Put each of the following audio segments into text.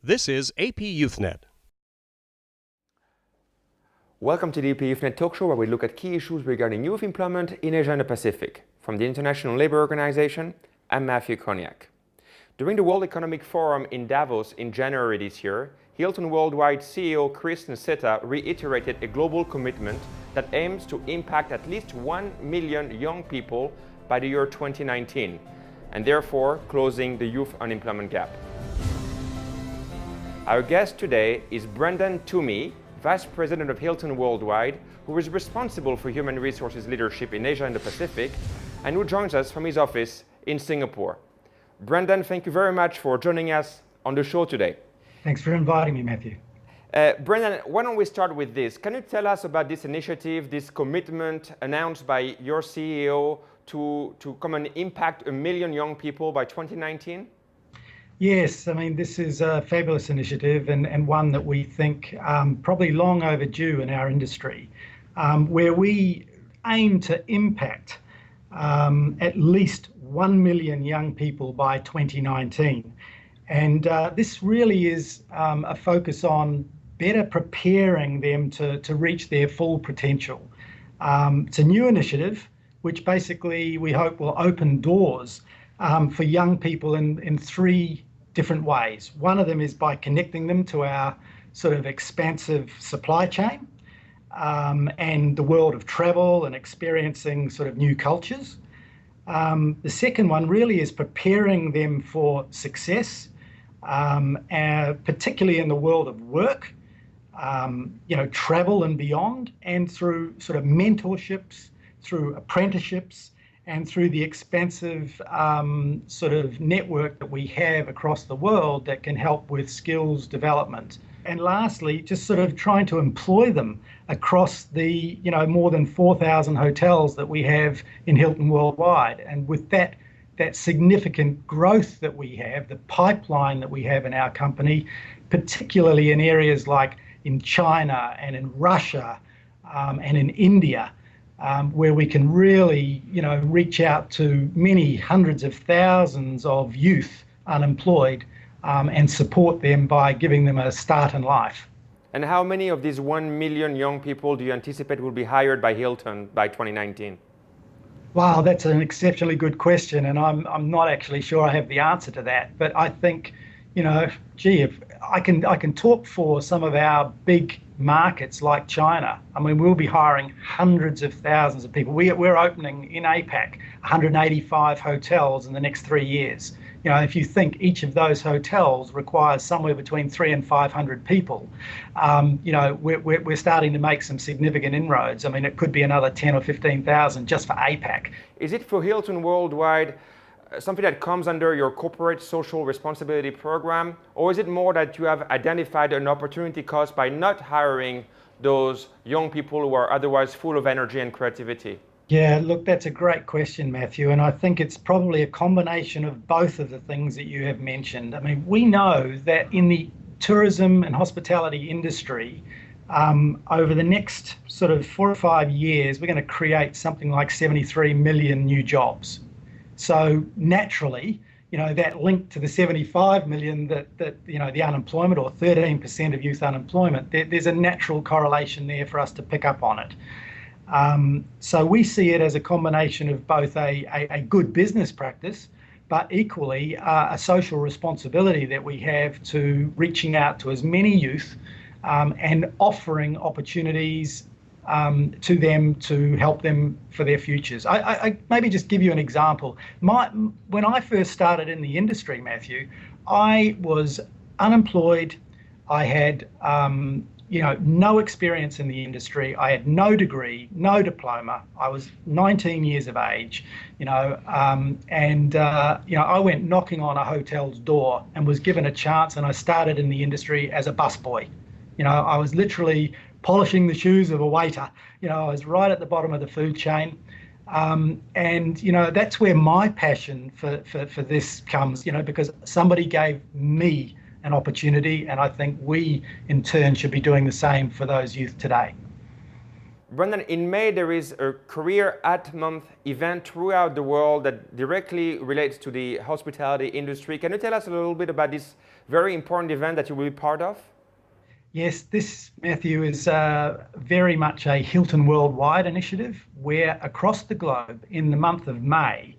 This is APYouthNet. Welcome to the APYouthNet talk show, where we look at key issues regarding youth employment in Asia and the Pacific. From the International Labour Organization, I'm Matthew Koniak. During the World Economic Forum in Davos in January this year, Hilton Worldwide CEO Kristen Seta reiterated a global commitment that aims to impact at least 1 million young people by the year 2019, and therefore closing the youth unemployment gap. Our guest today is Brendan Toomey, Vice President of Hilton Worldwide, who is responsible for human resources leadership in Asia and the Pacific, and who joins us from his office in Singapore. Brendan, thank you very much for joining us on the show today. Thanks for inviting me, Matthew. Brendan, why don't we start with this? Can you tell us about this initiative, this commitment announced by your CEO to come and impact 1 million young people by 2019? Yes, I mean, this is a fabulous initiative and one that we think probably long overdue in our industry, where we aim to impact at least 1 million young people by 2019. And this really is a focus on better preparing them to reach their full potential. It's a new initiative, which basically we hope will open doors for young people in 3 different ways. One of them is by connecting them to our sort of expansive supply chain and the world of travel and experiencing sort of new cultures. The second one really is preparing them for success, particularly in the world of work, travel and beyond, and through sort of mentorships, through apprenticeships, and through the expansive sort of network that we have across the world that can help with skills development. And lastly, just sort of trying to employ them across the more than 4,000 hotels that we have in Hilton Worldwide. And with that significant growth that we have, the pipeline that we have in our company, particularly in areas like in China and in Russia and in India, where we can really, reach out to many hundreds of thousands of youth unemployed and support them by giving them a start in life. And how many of these 1 million young people do you anticipate will be hired by Hilton by 2019? Wow, that's an exceptionally good question, and I'm not actually sure I have the answer to that. But I think, if I can talk for some of our big markets like China. I mean, we'll be hiring hundreds of thousands of people. We're opening in APAC 185 hotels in the next 3 years. If you think each of those hotels requires somewhere between 300 and 500 people, we're starting to make some significant inroads. I mean, it could be another 10 or 15,000 just for APAC. Is it for Hilton Worldwide something that comes under your corporate social responsibility program, or is it more that you have identified an opportunity cost by not hiring those young people who are otherwise full of energy and creativity? Yeah, look, that's a great question, Matthew, and I think it's probably a combination of both of the things that you have mentioned. I mean, we know that in the tourism and hospitality industry, over the next sort of 4 or 5 years, we're going to create something like 73 million new jobs. So naturally, that link to the 75 million that the unemployment, or 13% of youth unemployment, there's a natural correlation there for us to pick up on it. So we see it as a combination of both a good business practice, but equally a social responsibility that we have to reaching out to as many youth and offering opportunities to them to help them for their futures. I maybe just give you an example. When I first started in the industry, Matthew, I was unemployed. I had no experience in the industry. I had no degree, no diploma. I was 19 years of age, I went knocking on a hotel's door and was given a chance, and I started in the industry as a busboy. I was literally polishing the shoes of a waiter. I was right at the bottom of the food chain. That's where my passion for this comes, because somebody gave me an opportunity, and I think we in turn should be doing the same for those youth today. Brendan, in May there is a Career at Month event throughout the world that directly relates to the hospitality industry. Can you tell us a little bit about this very important event that you will be part of? Yes, this, Matthew, is very much a Hilton Worldwide initiative where across the globe in the month of May,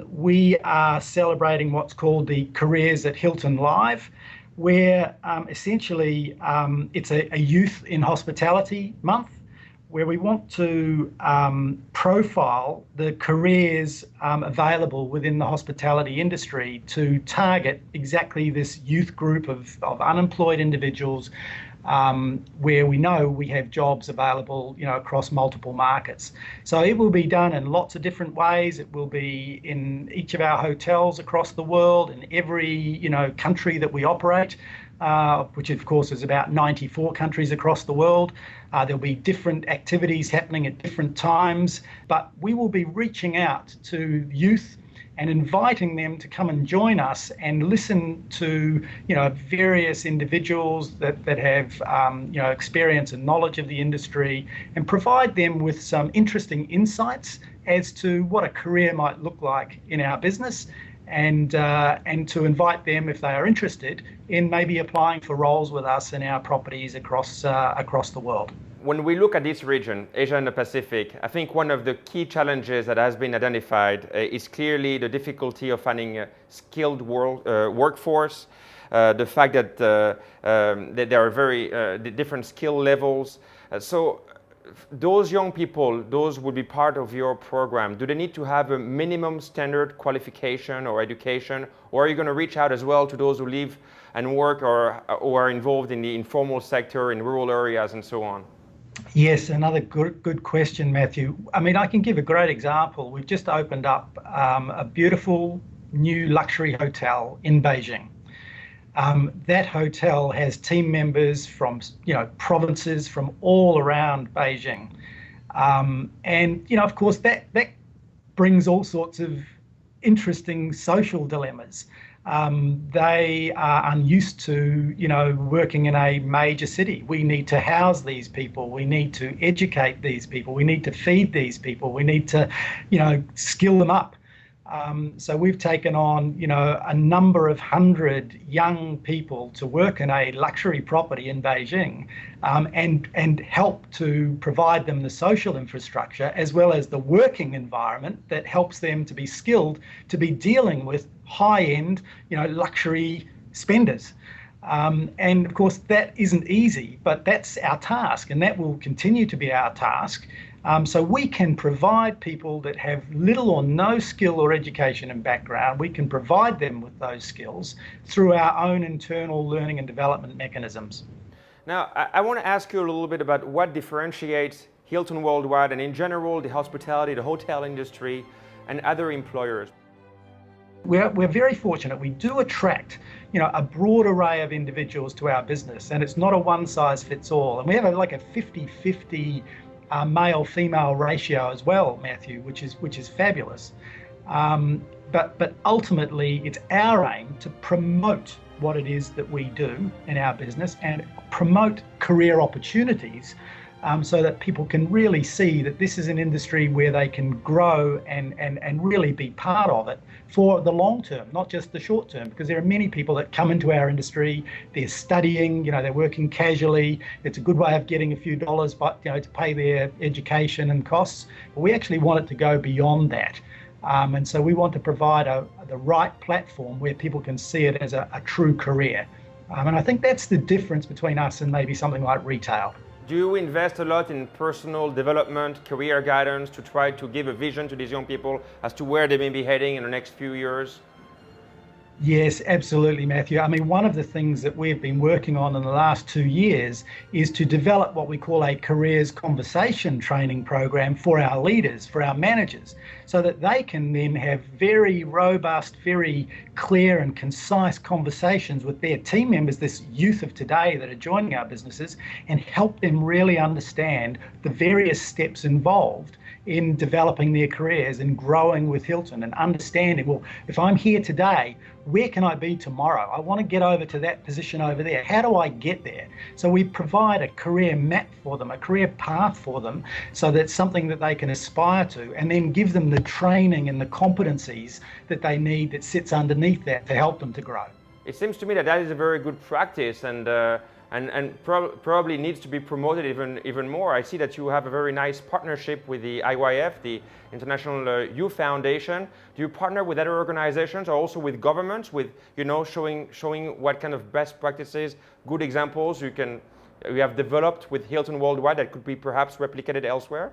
we are celebrating what's called the Careers at Hilton Live, where essentially it's a youth in hospitality month, where we want to profile the careers available within the hospitality industry to target exactly this youth group of unemployed individuals, where we know we have jobs available, across multiple markets. So it will be done in lots of different ways. It will be in each of our hotels across the world, in every, country that we operate, which of course is about 94 countries across the world. There'll be different activities happening at different times, but we will be reaching out to youth and inviting them to come and join us and listen to, various individuals that have, experience and knowledge of the industry, and provide them with some interesting insights as to what a career might look like in our business, and to invite them, if they are interested, in maybe applying for roles with us in our properties across the world. When we look at this region, Asia and the Pacific, I think one of the key challenges that has been identified is clearly the difficulty of finding a skilled workforce, the fact that there are very different skill levels. So those young people, those would be part of your program. Do they need to have a minimum standard qualification or education, or are you going to reach out as well to those who live and work or are involved in the informal sector in rural areas and so on? Yes, another good question, Matthew. I mean, I can give a great example. We've just opened up a beautiful new luxury hotel in Beijing. That hotel has team members from, provinces from all around Beijing. And, of course, that brings all sorts of interesting social dilemmas. They are unused to, working in a major city. We need to house these people. We need to educate these people. We need to feed these people. We need to, skill them up. So we've taken on, a number of hundred young people to work in a luxury property in Beijing, and help to provide them the social infrastructure as well as the working environment that helps them to be skilled to be dealing with high-end, luxury spenders. And of course, that isn't easy, but that's our task, and that will continue to be our task. So we can provide people that have little or no skill or education and background, we can provide them with those skills through our own internal learning and development mechanisms. Now, I want to ask you a little bit about what differentiates Hilton Worldwide and in general the hospitality, the hotel industry and other employers. We're very fortunate. We do attract, a broad array of individuals to our business, and it's not a one-size-fits-all. And we have like a 50-50 male-female ratio as well, Matthew, which is fabulous. But ultimately, it's our aim to promote what it is that we do in our business and promote career opportunities, so that people can really see that this is an industry where they can grow and really be part of it for the long term, not just the short term, because there are many people that come into our industry, they're studying, they're working casually. It's a good way of getting a few dollars, but to pay their education and costs. But we actually want it to go beyond that. And so we want to provide the right platform where people can see it as a true career. And I think that's the difference between us and maybe something like retail. Do you invest a lot in personal development, career guidance to try to give a vision to these young people as to where they may be heading in the next few years? Yes, absolutely, Matthew. I mean, one of the things that we've been working on in the last 2 years is to develop what we call a careers conversation training program for our leaders, for our managers, so that they can then have very robust, very clear and concise conversations with their team members, this youth of today that are joining our businesses, and help them really understand the various steps involved in developing their careers and growing with Hilton and understanding, well, if I'm here today, where can I be tomorrow? I want to get over to that position over there. How do I get there? So we provide a career map for them, a career path for them, so that's something that they can aspire to, and then give them the training and the competencies that they need that sits underneath that to help them to grow. It seems to me that that is a very good practice and probably needs to be promoted even more. I see that you have a very nice partnership with the IYF, the International Youth Foundation. Do you partner with other organizations or also with governments, with showing what kind of best practices, good examples you have developed with Hilton Worldwide that could be perhaps replicated elsewhere?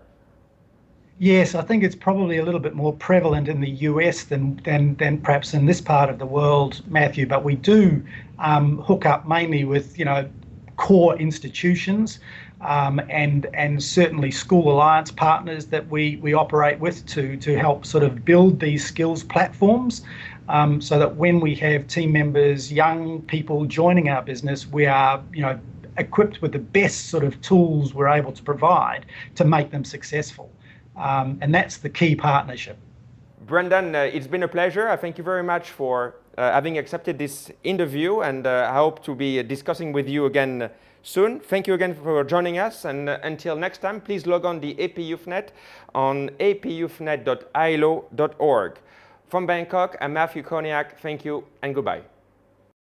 Yes, I think it's probably a little bit more prevalent in the US than perhaps in this part of the world, Matthew. But we do hook up mainly with core institutions and certainly school alliance partners that we operate with to help sort of build these skills platforms, so that when we have team members, young people joining our business, we are equipped with the best sort of tools we're able to provide to make them successful. And that's the key partnership. Brendan, it's been a pleasure. I thank you very much for having accepted this interview, and I hope to be discussing with you again soon. Thank you again for joining us, and until next time, please log on the APYouthNet on apyouthnet.ilo.org. From Bangkok, I'm Matthew Koniak. Thank you and goodbye.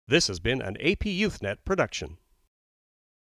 This has been an AP YouthNet production.